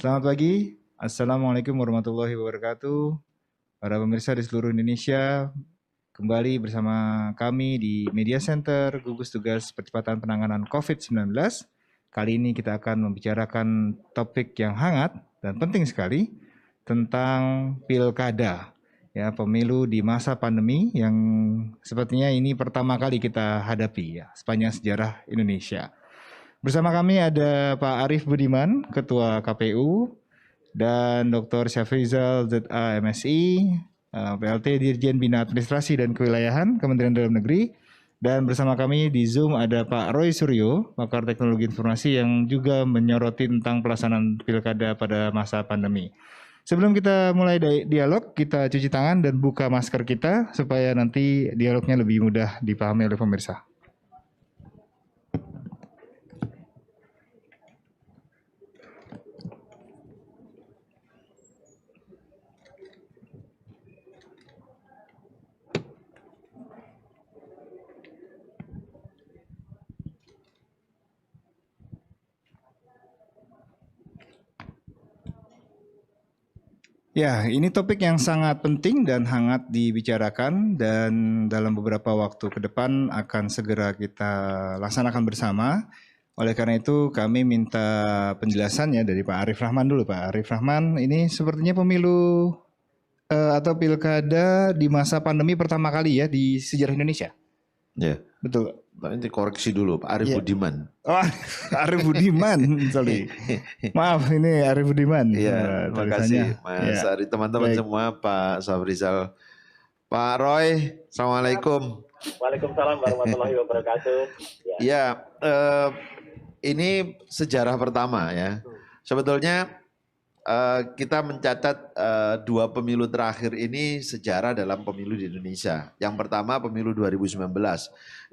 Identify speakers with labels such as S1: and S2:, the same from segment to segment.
S1: Selamat pagi, Assalamualaikum warahmatullahi wabarakatuh. Para pemirsa di seluruh Indonesia, kembali bersama kami di Media Center Gugus Tugas Percepatan Penanganan COVID-19. Kali ini kita akan membicarakan topik yang hangat dan penting sekali tentang pilkada, ya, pemilu di masa pandemi yang sepertinya ini pertama kali kita hadapi ya sepanjang sejarah Indonesia. Bersama kami ada Pak Arief Budiman, Ketua KPU, dan Dr. Syafrizal ZA MSI, PLT Dirjen Bina Administrasi dan Kewilayahan Kementerian Dalam Negeri. Dan bersama kami di Zoom ada Pak Roy Suryo, pakar teknologi informasi yang juga menyoroti tentang pelaksanaan pilkada pada masa pandemi. Sebelum kita mulai dialog, kita cuci tangan dan buka masker kita supaya nanti dialognya lebih mudah dipahami oleh pemirsa. Ya, ini topik yang sangat penting dan hangat dibicarakan dan dalam beberapa waktu ke depan akan segera kita laksanakan bersama. Oleh karena itu kami minta penjelasannya dari Pak Arief Rahman dulu. Pak Arief Rahman, ini sepertinya pemilu atau pilkada di masa pandemi pertama kali ya di sejarah Indonesia.
S2: Ya,
S1: Betul.
S2: nanti koreksi dulu, Pak Arief Budiman.
S1: Oh, Arief Budiman, sorry. Maaf, ini Arief Budiman.
S2: Iya, terima kasih Mas Ari, teman-teman semua, Pak Syafrizal, Pak Roy, Assalamualaikum.
S3: Waalaikumsalam warahmatullahi wabarakatuh.
S2: Ya, ini sejarah pertama ya. Sebetulnya kita mencatat dua pemilu terakhir ini sejarah dalam pemilu di Indonesia. Yang pertama pemilu 2019.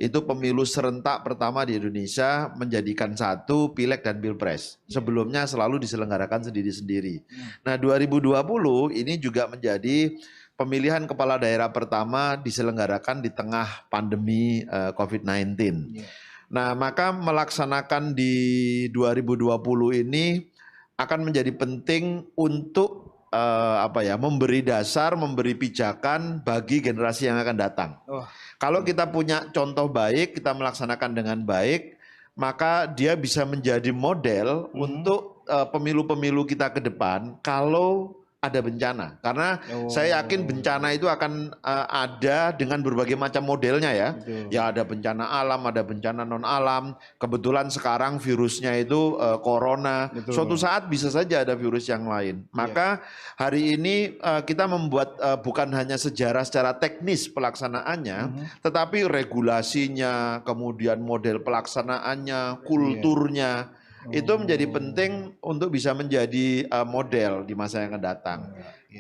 S2: Itu pemilu serentak pertama di Indonesia menjadikan satu pileg dan pilpres. Sebelumnya selalu diselenggarakan sendiri-sendiri. Nah 2020 ini juga menjadi pemilihan kepala daerah pertama diselenggarakan di tengah pandemi COVID-19. Nah maka melaksanakan di 2020 ini akan menjadi penting untuk memberi dasar, memberi pijakan bagi generasi yang akan datang. Kalau kita punya contoh baik, kita melaksanakan dengan baik, maka dia bisa menjadi model untuk pemilu-pemilu kita ke depan kalau ada bencana. Karena saya yakin bencana itu akan ada dengan berbagai macam modelnya ya. Ya ada bencana alam, ada bencana non alam. Kebetulan sekarang virusnya itu corona. Suatu saat bisa saja ada virus yang lain. Maka hari ini kita membuat bukan hanya sejarah secara teknis pelaksanaannya, tetapi regulasinya, kemudian model pelaksanaannya, kulturnya. Itu menjadi penting untuk bisa menjadi model di masa yang akan datang.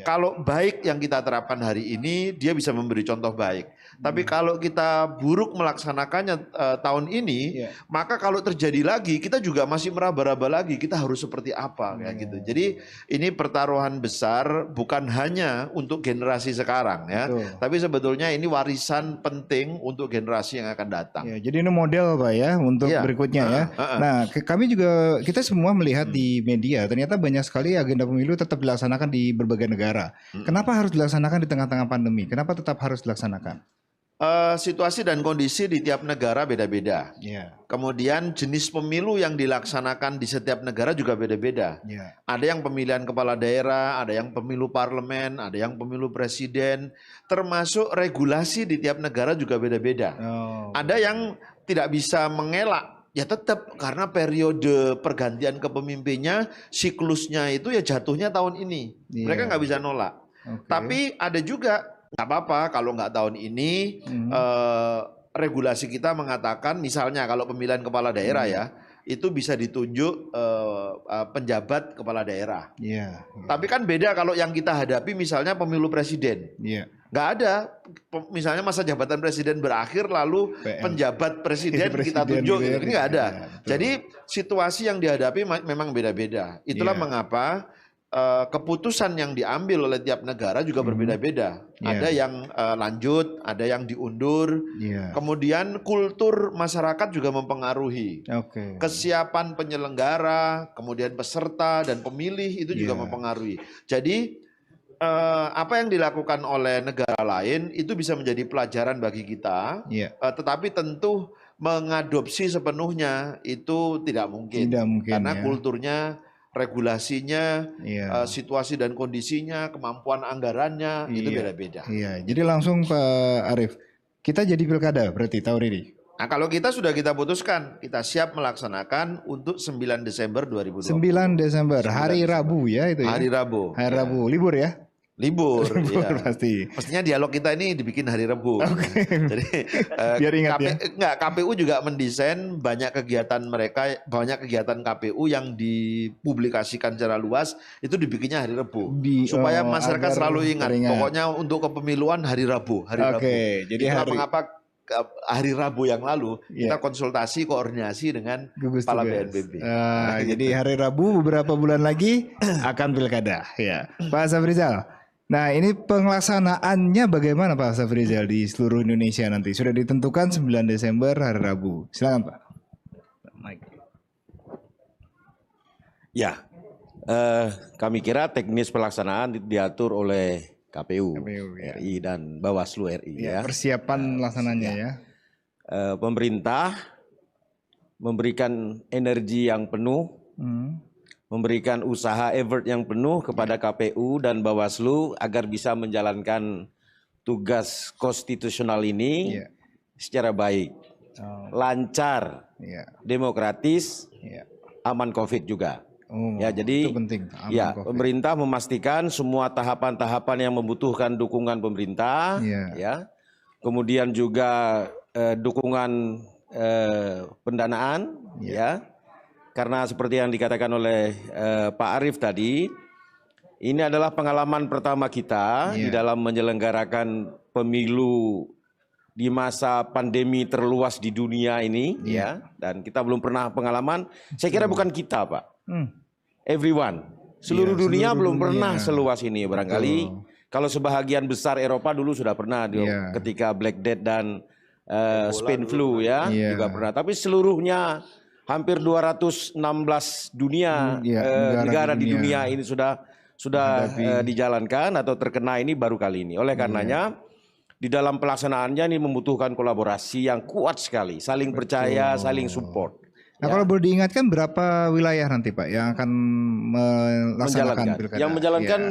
S2: Kalau baik yang kita terapkan hari ini, dia bisa memberi contoh baik. Tapi kalau kita buruk melaksanakannya tahun ini, maka kalau terjadi lagi, kita juga masih meraba-raba lagi, kita harus seperti apa kayak gitu. Jadi ini pertaruhan besar bukan hanya untuk generasi sekarang ya, tapi sebetulnya ini warisan penting untuk generasi yang akan datang.
S1: Ya, jadi ini model Pak ya untuk berikutnya ya. Nah, kami juga kita semua melihat di media ternyata banyak sekali agenda pemilu tetap dilaksanakan di berbagai negara. Kenapa harus dilaksanakan di tengah-tengah pandemi? Kenapa tetap harus dilaksanakan?
S2: Situasi dan kondisi di tiap negara beda-beda. Kemudian jenis pemilu yang dilaksanakan di setiap negara juga beda-beda. Ada yang pemilihan kepala daerah, ada yang pemilu parlemen, ada yang pemilu presiden. Termasuk regulasi di tiap negara juga beda-beda. Ada yang tidak bisa mengelak. Ya tetap karena periode pergantian kepemimpinnya, siklusnya itu ya jatuhnya tahun ini. Mereka nggak bisa nolak. Tapi ada juga nggak apa-apa kalau nggak tahun ini. Regulasi kita mengatakan misalnya kalau pemilihan kepala daerah ya itu bisa ditunjuk penjabat kepala daerah. Tapi kan beda kalau yang kita hadapi misalnya pemilu presiden. Nggak ada, misalnya masa jabatan presiden berakhir lalu penjabat presiden kita tunjuk, ini nggak ada. Jadi situasi yang dihadapi memang beda-beda. Itulah mengapa keputusan yang diambil oleh tiap negara juga berbeda-beda.
S1: Yeah.
S2: Ada yang lanjut, ada yang diundur.
S1: Yeah.
S2: Kemudian kultur masyarakat juga mempengaruhi.
S1: Oke.
S2: Kesiapan penyelenggara, kemudian peserta dan pemilih itu juga
S1: Yeah.
S2: mempengaruhi. Jadi apa yang dilakukan oleh negara lain itu bisa menjadi pelajaran bagi kita.
S1: Yeah.
S2: Tetapi tentu mengadopsi sepenuhnya itu tidak mungkin.
S1: Tidak mungkin,
S2: Karena
S1: ya.
S2: kulturnya, regulasinya,
S1: Iya.
S2: situasi dan kondisinya, kemampuan anggarannya itu
S1: Iya.
S2: beda-beda.
S1: Iya, jadi langsung Pak Arief, kita jadi pilkada berarti tahun ini.
S2: Nah, kalau kita sudah kita putuskan, kita siap melaksanakan untuk 9 Desember 2020.
S1: 9 Desember, hari Rabu ya itu ya.
S2: Hari Rabu.
S1: Hari
S2: Ya.
S1: Rabu, libur ya?
S2: Libur,
S1: Libur
S2: ya.
S1: pasti.
S2: Mestinya dialog kita ini dibikin hari Rabu. Jadi
S1: Biar ingat ya.
S2: KPU juga mendesain banyak kegiatan mereka, banyak kegiatan KPU yang dipublikasikan secara luas itu dibikinnya hari Rabu. Supaya masyarakat
S1: agar
S2: selalu ingat.
S1: teringat.
S2: Pokoknya untuk kepemiluan hari Rabu, hari Rabu.
S1: Jadi
S2: Itulah
S1: hari
S2: mengapa hari Rabu yang lalu
S1: Iya.
S2: kita konsultasi koordinasi dengan
S1: gugus
S2: Kepala
S1: tugas.
S2: BNPB.
S1: Jadi hari Rabu beberapa bulan lagi akan pilkada ya. Pak Safrizal. Nah, ini pelaksanaannya bagaimana Pak Safrizal di seluruh Indonesia nanti? Sudah ditentukan 9 Desember hari Rabu. Silakan Pak. Mike.
S4: Ya, kami kira teknis pelaksanaan diatur oleh KPU,
S1: ya.
S4: RI dan Bawaslu RI ya.
S1: Persiapan laksananya ya.
S4: Pemerintah memberikan energi yang penuh, memberikan usaha effort yang penuh kepada KPU dan Bawaslu agar bisa menjalankan tugas konstitusional ini secara baik, lancar, demokratis, aman COVID juga. Ya, jadi
S1: itu penting.
S4: ya, pemerintah memastikan semua tahapan-tahapan yang membutuhkan dukungan pemerintah, ya. Kemudian juga dukungan pendanaan, ya. Karena seperti yang dikatakan oleh Pak Arief tadi, ini adalah pengalaman pertama kita di dalam menyelenggarakan pemilu di masa pandemi terluas di dunia ini, ya. Dan kita belum pernah pengalaman. Saya kira bukan kita, Pak. Everyone, seluruh dunia belum pernah seluas ini barangkali. Kalau sebahagian besar Eropa dulu sudah pernah ketika Black Death dan Spain flu ya juga pernah. Tapi seluruhnya hampir 216 dunia negara di dunia ini sudah dijalankan atau terkena ini baru kali ini. Oleh karenanya di dalam pelaksanaannya ini membutuhkan kolaborasi yang kuat sekali, saling percaya, saling support.
S1: Nah, kalau boleh diingatkan berapa wilayah nanti Pak yang akan melaksanakan pilkada?
S4: Yang menjalankan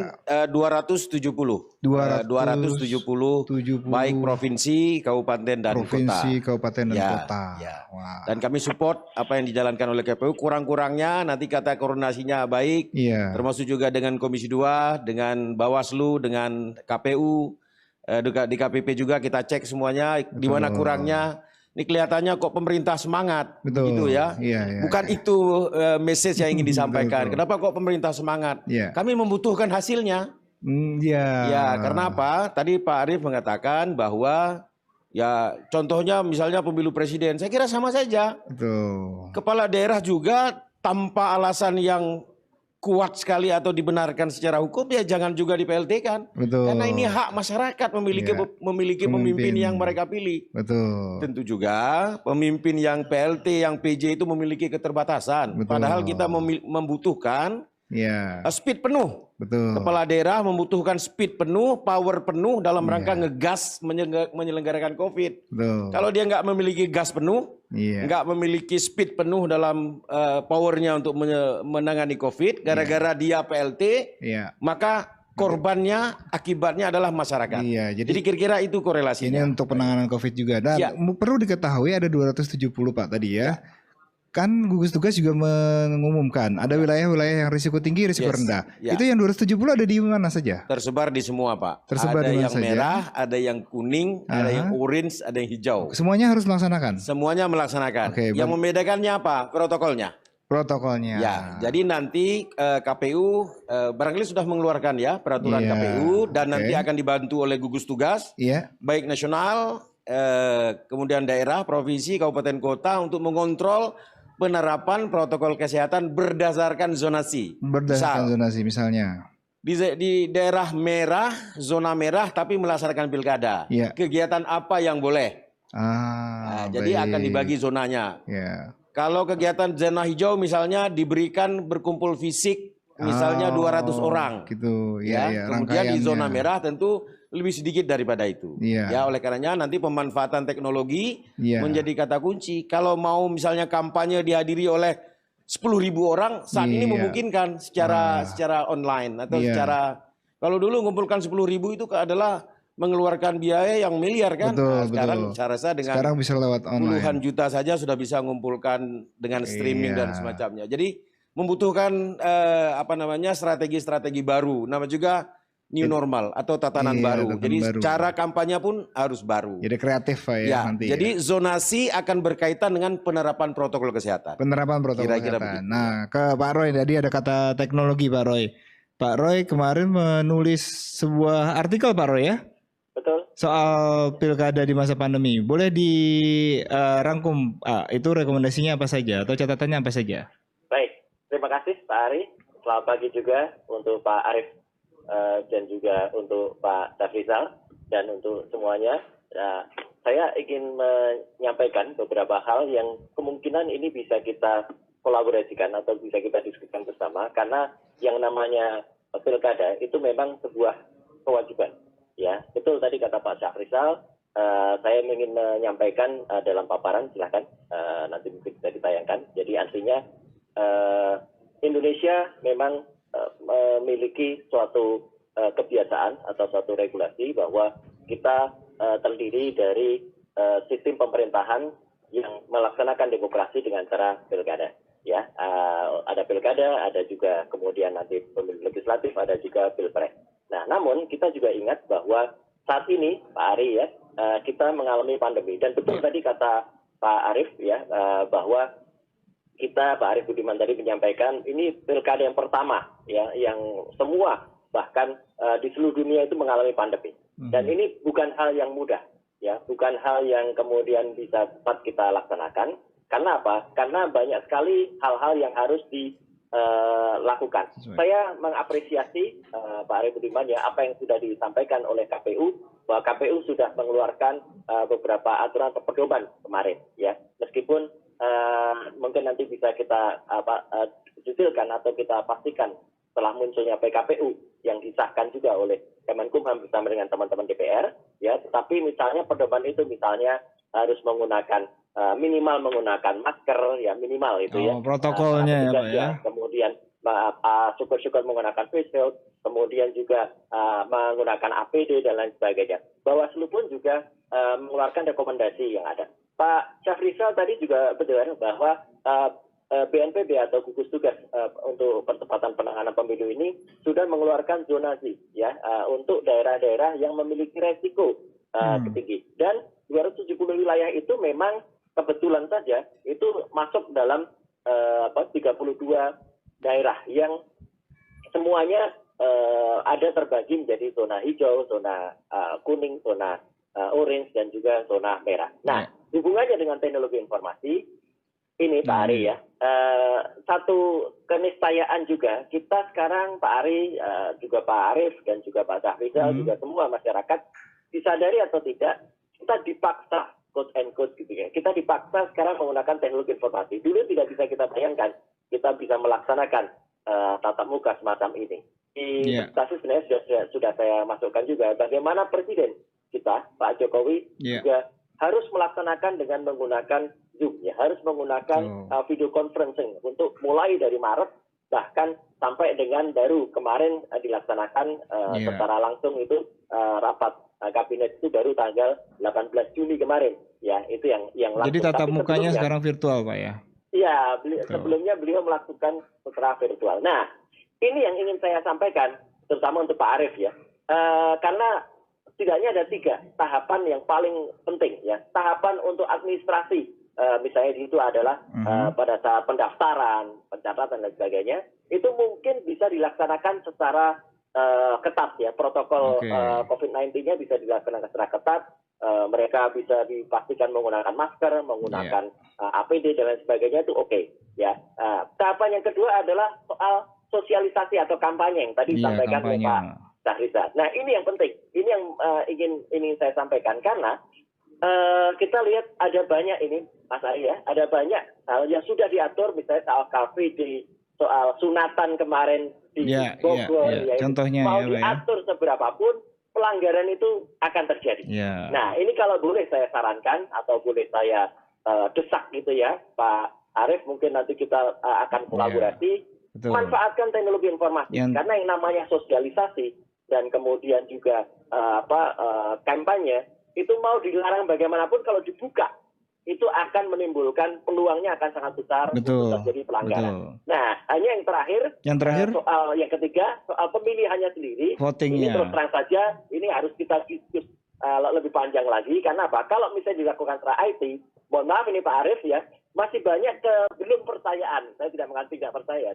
S4: 270. 270 baik provinsi, kabupaten dan
S1: kabupaten dan kota.
S4: Wow. Dan kami support apa yang dijalankan oleh KPU, kurang-kurangnya nanti kata koordinasinya baik, termasuk juga dengan Komisi 2, dengan Bawaslu, dengan KPU, di KPP juga kita cek semuanya di mana kurangnya. Ini kelihatannya kok pemerintah semangat, gitu ya. Bukan itu message yang ingin disampaikan. Kenapa kok pemerintah semangat? Kami membutuhkan hasilnya. Ya, karena apa? Tadi Pak Arief mengatakan bahwa ya contohnya misalnya pemilu presiden, saya kira sama saja. Kepala daerah juga tanpa alasan yang kuat sekali atau dibenarkan secara hukum ya jangan juga di PLT kan. Karena ini hak masyarakat memiliki pemimpin yang mereka pilih. Tentu juga pemimpin yang PLT, yang PJ itu memiliki keterbatasan. Padahal kita membutuhkan speed penuh. Kepala daerah membutuhkan speed penuh, power penuh dalam rangka ngegas menyelenggarakan COVID. Kalau dia nggak memiliki gas penuh, nggak memiliki speed penuh dalam powernya untuk menangani COVID, gara-gara dia PLT, maka korbannya, akibatnya adalah masyarakat. Jadi kira-kira itu korelasinya.
S1: Ini untuk penanganan COVID juga. Dan perlu diketahui ada 270 Pak tadi ya. Kan gugus tugas juga mengumumkan ada wilayah-wilayah yang risiko tinggi, risiko rendah. Itu yang 270 ada di mana saja?
S4: Tersebar di semua Pak.
S1: Tersebar
S4: ada
S1: di mana
S4: yang
S1: saja?
S4: merah, ada yang kuning, ada yang orange, ada yang hijau.
S1: Semuanya harus melaksanakan?
S4: Semuanya melaksanakan. Yang membedakannya apa? Protokolnya. Ya, jadi nanti KPU barangkali sudah mengeluarkan ya peraturan KPU dan nanti akan dibantu oleh gugus tugas, baik nasional, kemudian daerah, provinsi, kabupaten, kota untuk mengontrol penerapan protokol kesehatan berdasarkan zonasi.
S1: Berdasarkan zonasi misalnya.
S4: Di daerah merah, zona merah tapi melaksanakan pilkada.
S1: Ya.
S4: Kegiatan apa yang boleh? Jadi akan dibagi zonanya.
S1: Ya.
S4: Kalau kegiatan zona hijau misalnya diberikan berkumpul fisik misalnya 200 orang.
S1: Gitu.
S4: Ya. Kemudian di zona merah tentu lebih sedikit daripada itu. Ya, oleh karenanya nanti pemanfaatan teknologi menjadi kata kunci. Kalau mau misalnya kampanye dihadiri oleh 10.000 orang saat ini memungkinkan secara online atau secara, kalau dulu mengumpulkan 10.000 itu adalah mengeluarkan biaya yang miliar kan. Sekarang saya rasa dengan
S1: bisa lewat online.
S4: Puluhan juta saja sudah bisa mengumpulkan dengan streaming dan semacamnya. Jadi membutuhkan strategi-strategi baru. Nama juga new normal atau tatanan baru. Jadi cara kampanye pun harus baru.
S1: Jadi kreatif Pak ya nanti.
S4: Jadi zonasi akan berkaitan dengan penerapan protokol kesehatan.
S1: Penerapan protokol kesehatan. Nah, ke Pak Roy tadi ada kata teknologi Pak Roy. Pak Roy kemarin menulis sebuah artikel Pak Roy ya?
S3: Betul.
S1: Soal pilkada di masa pandemi. Boleh dirangkum itu rekomendasinya apa saja atau catatannya apa saja?
S3: Baik, terima kasih Pak Ari. Selamat pagi juga untuk Pak Arif dan juga untuk Pak Syafrizal dan untuk semuanya. Saya ingin menyampaikan beberapa hal yang kemungkinan ini bisa kita kolaborasikan atau bisa kita diskusikan bersama, karena yang namanya pilkada itu memang sebuah kewajiban. Ya, betul tadi kata Pak Syafrizal. Saya ingin menyampaikan dalam paparan, silahkan nanti mungkin bisa ditayangkan. Jadi artinya Indonesia memang memiliki suatu kebiasaan atau suatu regulasi bahwa kita terdiri dari sistem pemerintahan yang melaksanakan demokrasi dengan cara pilkada. Ya, ada pilkada, ada juga kemudian nanti pemilu legislatif, ada juga pilpres. Nah, namun kita juga ingat bahwa saat ini Pak Ari ya, kita mengalami pandemi dan betul tadi kata Pak Arif ya, bahwa kita, Pak Arif Budiman tadi menyampaikan ini pilkada yang pertama ya, yang semua bahkan di seluruh dunia itu mengalami pandemi. Dan ini bukan hal yang mudah ya, bukan hal yang kemudian bisa cepat kita laksanakan. Karena apa? Karena banyak sekali hal-hal yang harus dilakukan. Saya mengapresiasi Pak Arif Budiman ya, apa yang sudah disampaikan oleh KPU, bahwa KPU sudah mengeluarkan beberapa aturan atau pedoman kemarin ya, meskipun mungkin nanti bisa kita detailkan atau kita pastikan setelah munculnya PKPU yang disahkan juga oleh Kemenkumham bersama dengan teman-teman DPR ya. Tetapi misalnya pedoman itu misalnya harus menggunakan minimal menggunakan masker ya, minimal itu ya.
S1: Protokolnya ya Pak ya.
S3: Kemudian syukur-syukur menggunakan face shield, kemudian juga menggunakan APD dan lain sebagainya. Bawaslu pun juga mengeluarkan rekomendasi yang ada. Pak Syafrizal tadi juga benar bahwa BNPB atau gugus tugas untuk percepatan penanganan pemilu ini sudah mengeluarkan zonasi ya, untuk daerah-daerah yang memiliki resiko tinggi. Dan 270 wilayah itu memang kebetulan saja itu masuk dalam 32 daerah yang semuanya ada terbagi menjadi zona hijau, zona kuning, zona orange dan juga zona merah. Nah, hubungannya dengan teknologi informasi ini Pak Ari ya, satu keniscayaan juga kita sekarang Pak Ari, juga Pak Arif dan juga Pak Syafrizal juga semua masyarakat disadari atau tidak, kita dipaksa quote and quote gitu ya, kita dipaksa sekarang menggunakan teknologi informasi. Dulu tidak bisa kita bayangkan kita bisa melaksanakan tatap muka semacam ini. Di presentasi sebenarnya sudah saya masukkan juga bagaimana Presiden kita Pak Jokowi juga harus melaksanakan dengan menggunakan Zoom ya, harus menggunakan video conferencing untuk mulai dari Maret bahkan sampai dengan baru kemarin dilaksanakan secara langsung itu rapat kabinet itu baru tanggal 18 Juni kemarin ya, itu yang langsung.
S1: Jadi tatap mukanya sekarang virtual Pak ya?
S3: Iya, sebelumnya beliau melakukan secara virtual. Nah, ini yang ingin saya sampaikan terutama untuk Pak Arif ya, karena setidaknya ada 3 tahapan yang paling penting ya. Tahapan untuk administrasi, misalnya itu adalah pada saat pendaftaran, pencatatan dan sebagainya, itu mungkin bisa dilaksanakan secara ketat ya. Protokol COVID-19-nya bisa dilaksanakan secara ketat. mereka bisa dipastikan menggunakan masker, menggunakan APD dan lain sebagainya itu oke. Ya. Tahapan yang kedua adalah soal sosialisasi atau kampanye yang tadi disampaikan oleh Pak Syahriza. Nah ini yang penting, ini yang ingin saya sampaikan karena kita lihat ada banyak ini Mas Ari ya, ada banyak hal yang sudah diatur misalnya soal KVD, soal sunatan kemarin di Bogor,
S1: contohnya
S3: mau diatur seberapapun pelanggaran itu akan terjadi. Nah ini kalau boleh saya sarankan atau boleh saya desak gitu ya Pak Arief, mungkin nanti kita akan kolaborasi, manfaatkan teknologi informasi karena yang namanya sosialisasi dan kemudian juga kampanye itu mau dilarang bagaimanapun kalau dibuka itu akan menimbulkan peluangnya akan sangat besar untuk terjadi pelanggaran. Nah, hanya yang terakhir soal yang ketiga soal pemilihannya sendiri. Ini terus terang saja ini harus kita diskusi lebih panjang lagi karena apa? Kalau misalnya dilakukan secara IT, mohon maaf ini Pak Arief ya, masih banyak belum percayaan. Saya tidak mengatakan tidak percaya,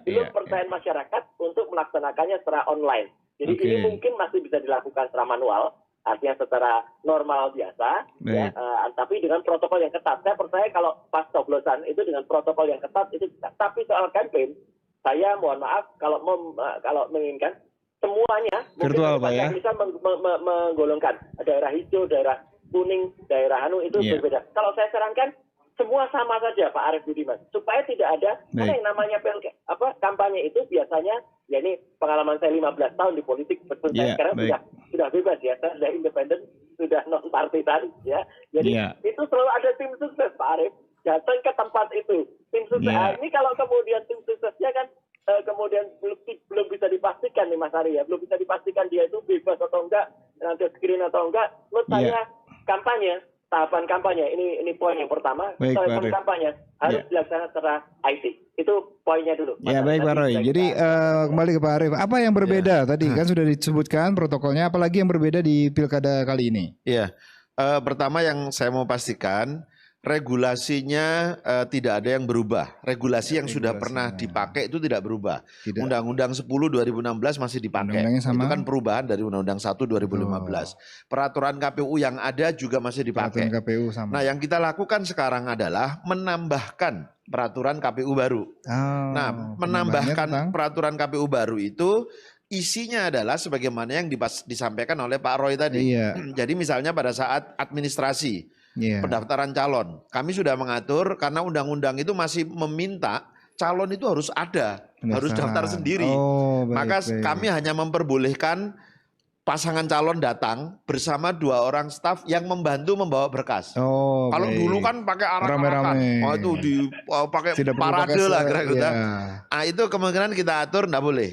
S3: belum percayaan masyarakat untuk melaksanakannya secara online. Jadi ini mungkin masih bisa dilakukan secara manual. Artinya secara normal biasa, ya, tapi dengan protokol yang ketat. Saya percaya kalau pas coblosan itu dengan protokol yang ketat itu bisa. Tapi soal campaign, saya mohon maaf kalau menginginkan semuanya
S1: virtual Pak ya.
S3: Bisa menggolongkan daerah hijau, daerah kuning, daerah itu berbeda. Kalau saya sarankan semua sama saja Pak Arief Budiman, supaya tidak ada karena yang namanya kampanye itu biasanya ya ini pengalaman saya 15 tahun di politik, saya sekarang sudah bebas ya, saya sudah independen, sudah non partisan ya. Jadi itu selalu ada tim sukses Pak Arief, datang ke tempat itu. Tim sukses ini kalau kemudian tim suksesnya kan kemudian belum bisa dipastikan nih Mas Ari ya, belum bisa dipastikan dia itu bebas atau enggak, nanti screen atau enggak. Menurut saya tahapan kampanye ini poin yang pertama. Tahapan kampanye harus dilaksanakan secara IT. Itu poinnya dulu.
S1: Ya baik Pak Roy. Jadi kembali ke Pak Arief. Apa yang berbeda tadi kan sudah disebutkan protokolnya. Apalagi yang berbeda di pilkada kali ini?
S2: Iya. Pertama yang saya mau pastikan regulasinya tidak ada yang berubah. Regulasi yang sudah pernah dipakai itu tidak berubah. Undang-Undang 10 2016 masih dipakai. Itu kan perubahan dari Undang-Undang 1 2015. Peraturan KPU yang ada juga masih dipakai.
S1: KPU sama.
S2: Nah, yang kita lakukan sekarang adalah menambahkan peraturan KPU baru. Menambahkan peraturan KPU baru itu isinya adalah sebagaimana yang disampaikan oleh Pak Roy tadi. Jadi misalnya pada saat administrasi pendaftaran calon, kami sudah mengatur karena undang-undang itu masih meminta calon itu harus ada, harus daftar sendiri. Maka kami hanya memperbolehkan pasangan calon datang bersama 2 orang staf yang membantu membawa berkas. Kalau dulu kan pakai arak-arakan, itu pakai parade lah kira-kira. Nah itu kemungkinan kita atur enggak boleh.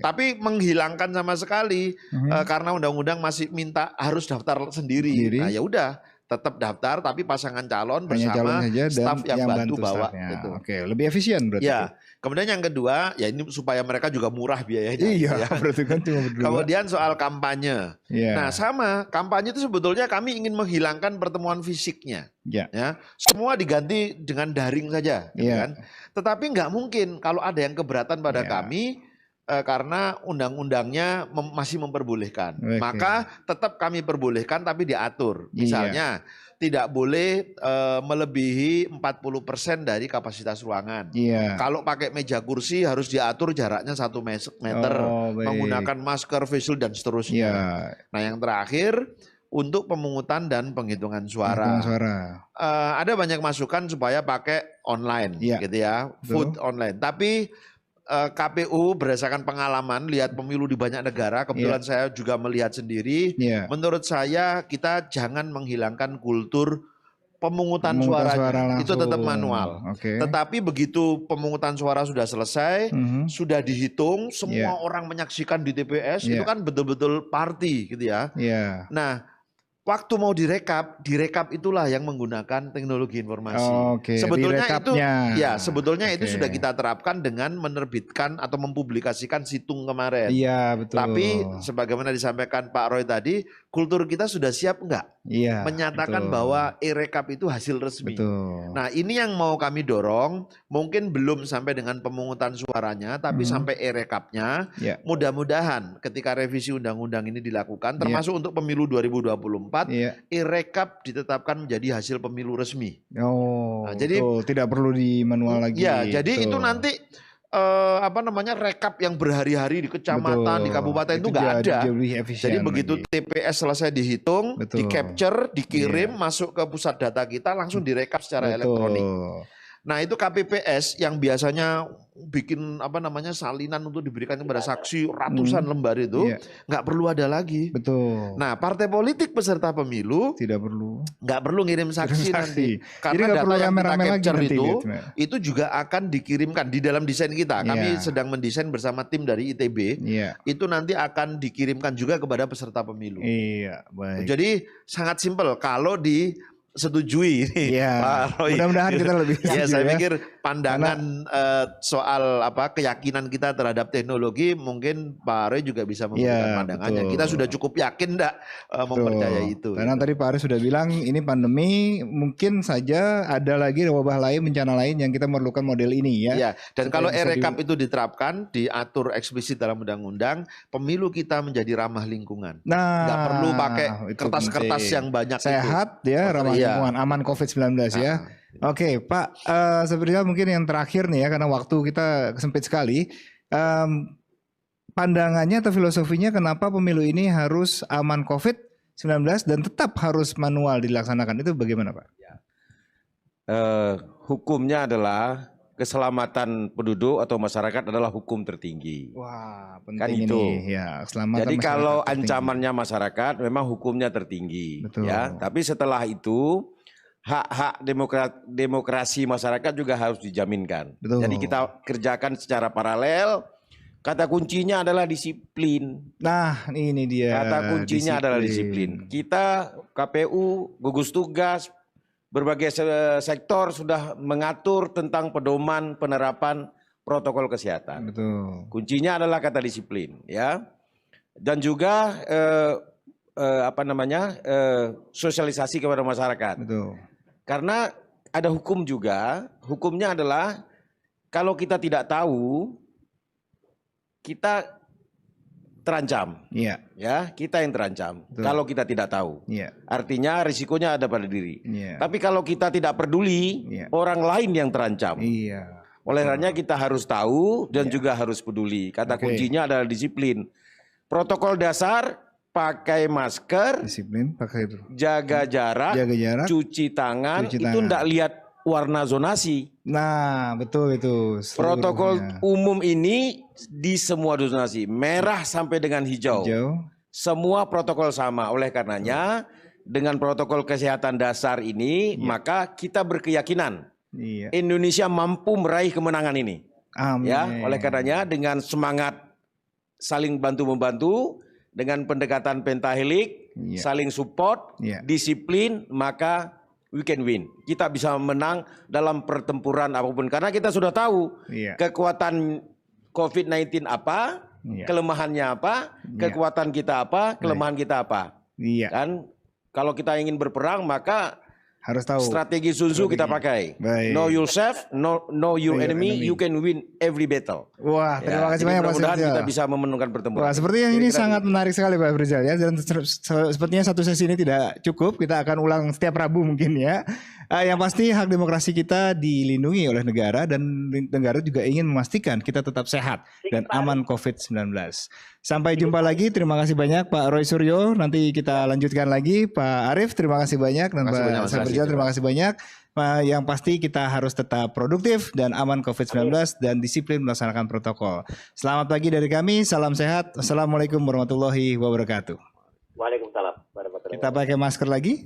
S2: Tapi menghilangkan sama sekali karena undang-undang masih minta harus daftar sendiri. Nah ya udah. Tetap daftar tapi pasangan calon bersama staf yang bantu bawa gitu.
S1: Lebih efisien berarti.
S2: Ya. Kemudian yang kedua, ya ini supaya mereka juga murah biayanya.
S1: Berarti kan cuma berdua.
S2: Kemudian soal kampanye. Nah, sama kampanye itu sebetulnya kami ingin menghilangkan pertemuan fisiknya. Ya. Semua diganti dengan daring saja, kan? Tetapi nggak mungkin kalau ada yang keberatan pada kami karena undang-undangnya masih memperbolehkan. Maka tetap kami perbolehkan tapi diatur. Misalnya tidak boleh melebihi 40% dari kapasitas ruangan. Kalau pakai meja kursi harus diatur jaraknya 1 meter. Menggunakan masker, face shield dan seterusnya. Nah yang terakhir untuk pemungutan dan penghitungan suara. Ada banyak masukan supaya pakai online gitu ya. Vote online. Tapi KPU berdasarkan pengalaman lihat pemilu di banyak negara, kebetulan saya juga melihat sendiri, menurut saya kita jangan menghilangkan kultur pemungutan suara itu tetap manual. Tetapi begitu pemungutan suara sudah selesai, sudah dihitung, semua orang menyaksikan di TPS, itu kan betul-betul party gitu ya. Nah, waktu mau direkap itulah yang menggunakan teknologi informasi. Sebetulnya itu sebetulnya itu sudah kita terapkan dengan menerbitkan atau mempublikasikan situng kemarin.
S1: Betul.
S2: Tapi sebagaimana disampaikan Pak Roy tadi, kultur kita sudah siap enggak? menyatakan bahwa e-rekap itu hasil resmi.
S1: Betul.
S2: Nah, ini yang mau kami dorong, mungkin belum sampai dengan pemungutan suaranya, tapi sampai e-rekapnya. Mudah-mudahan ketika revisi undang-undang ini dilakukan, termasuk untuk pemilu 2024, e-rekap ditetapkan menjadi hasil pemilu resmi.
S1: Jadi tidak perlu di manual lagi.
S2: Jadi itu nanti rekap yang berhari-hari di kecamatan, di kabupaten itu nggak ada. Jadi begitu TPS selesai dihitung, di capture, dikirim, masuk ke pusat data kita, langsung direkap secara elektronik. Nah, itu KPPS yang biasanya bikin salinan untuk diberikan kepada saksi ratusan lembar itu nggak perlu ada lagi.
S1: Betul.
S2: Nah, partai politik peserta pemilu nggak perlu ngirim saksi nanti, karena data yang kita capture itu juga akan dikirimkan di dalam desain kita. Kami sedang mendesain bersama tim dari ITB. Itu nanti akan dikirimkan juga kepada peserta pemilu.
S1: Baik.
S2: Jadi sangat simpel kalau disetujui ini, Pak Roy.
S1: Mudah-mudahan kita lebih
S2: saya pikir pandangan soal keyakinan kita terhadap teknologi mungkin Pak Roy juga bisa memberikan pandangannya. Kita sudah cukup yakin mempercayai itu.
S1: Karena tadi Pak Roy sudah bilang ini pandemi, mungkin saja ada lagi wabah lain, bencana lain yang kita memerlukan model ini ya.
S2: Dan kalau e-rekap itu diterapkan, diatur eksplisit dalam undang-undang, pemilu kita menjadi ramah lingkungan. Nggak perlu pakai kertas-kertas yang banyak.
S1: Sehat ramah lingkungan, aman COVID-19 ya. Oke, Pak, sepertinya mungkin yang terakhir nih ya, karena waktu kita sempit sekali. Pandangannya atau filosofinya kenapa pemilu ini harus aman COVID-19 dan tetap harus manual dilaksanakan, itu bagaimana Pak?
S4: Hukumnya adalah keselamatan penduduk atau masyarakat adalah hukum tertinggi.
S1: Wah, penting
S4: kan itu.
S1: Keselamatan.
S4: Jadi kalau ancamannya masyarakat memang hukumnya tertinggi. Ya. Tapi setelah itu hak-hak demokrasi masyarakat juga harus dijaminkan. Jadi kita kerjakan secara paralel. Kata kuncinya adalah disiplin.
S1: Nah, ini dia.
S4: Kata kuncinya adalah disiplin. Kita KPU, gugus tugas, berbagai sektor sudah mengatur tentang pedoman penerapan protokol kesehatan. Kuncinya adalah kata disiplin, ya. Dan juga sosialisasi kepada masyarakat. Karena ada hukum juga, hukumnya adalah kalau kita tidak tahu, kita terancam. Ya, kita yang terancam. Kalau kita tidak tahu. Artinya risikonya ada pada diri. Tapi kalau kita tidak peduli, orang lain yang terancam. Oleh karenanya kita harus tahu dan juga harus peduli. Kata kuncinya adalah disiplin. Protokol dasar, pakai masker, jaga jarak, cuci tangan, itu enggak lihat warna zonasi.
S1: Nah, betul itu.
S4: Protokol umum ini di semua zonasi, merah sampai dengan hijau. Semua protokol sama. Oleh karenanya, dengan protokol kesehatan dasar ini, maka kita berkeyakinan Indonesia mampu meraih kemenangan ini. Ya, oleh karenanya dengan semangat saling bantu-membantu, dengan pendekatan pentahelik, saling support, disiplin, maka we can win. Kita bisa menang dalam pertempuran apapun. Karena kita sudah tahu kekuatan COVID-19 apa, kelemahannya apa, kekuatan kita apa, kelemahan kita apa. Dan kalau kita ingin berperang, maka
S1: harus tahu
S4: strategi Sun Tzu kita pakai. Know yourself, know your enemy, you can win every battle.
S1: Wah, terima kasih banyak Pak
S4: Mudah-mudahan kita bisa memenangkan pertempuran.
S1: Wah, sepertinya ini sangat menarik sekali Pak Afrizal ya. Dan sepertinya satu sesi ini tidak cukup. Kita akan ulang setiap Rabu mungkin ya. Yang pasti hak demokrasi kita dilindungi oleh negara dan negara juga ingin memastikan kita tetap sehat dan aman COVID-19. Sampai jumpa lagi. Terima kasih banyak Pak Roy Suryo. Nanti kita lanjutkan lagi. Pak Arief, terima kasih banyak. Dan Pak Safrizal, terima kasih banyak. Yang pasti kita harus tetap produktif dan aman COVID-19 dan disiplin melaksanakan protokol. Selamat pagi dari kami. Salam sehat. Assalamualaikum warahmatullahi wabarakatuh.
S3: Waalaikumsalam warahmatullahi wabarakatuh.
S1: Kita pakai masker lagi.